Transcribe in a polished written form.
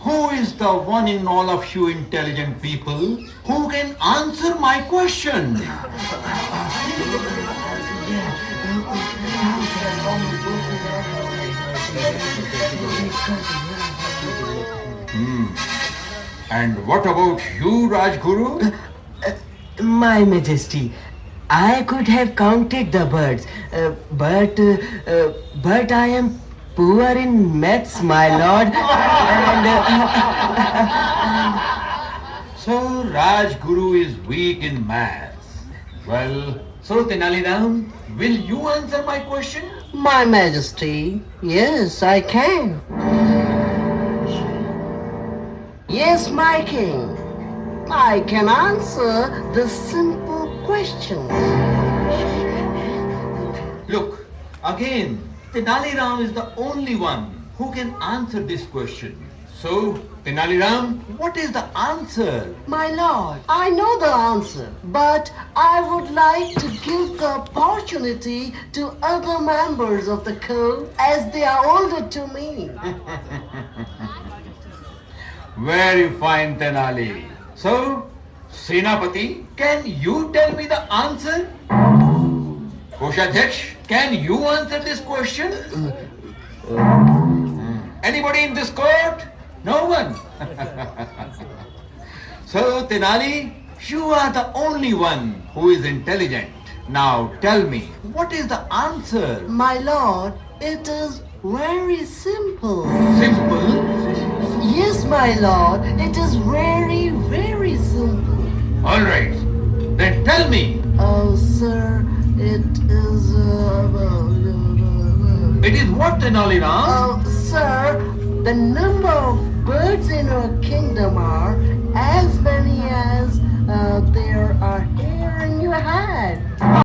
who is the one in all of you intelligent people who can answer my question? And what about you, Rajguru? My Majesty, I could have counted the birds, but I am poor in maths, my lord. And So Rajguru is weak in maths. Well, so Tenali Ram, will you answer my question? My Majesty, yes, I can. Yes, my king. I can answer the simple questions. Look, again, Tenali Ram is the only one who can answer this question. So, Tenali Ram, what is the answer? My lord, I know the answer, but I would like to give the opportunity to other members of the court as they are older to me. Very fine, Tenali. So, Senapati, can you tell me the answer? Koshadhyaksh, can you answer this question? Anybody in this court? No one. So, Tenali, you are the only one who is intelligent. Now tell me, what is the answer? My lord, it is very simple. Simple? Yes, my lord, it is very, very simple. Alright, then tell me. Oh, sir, it is. It is what, Tenali Ram? Oh, sir, the number of birds in our kingdom are as many as there are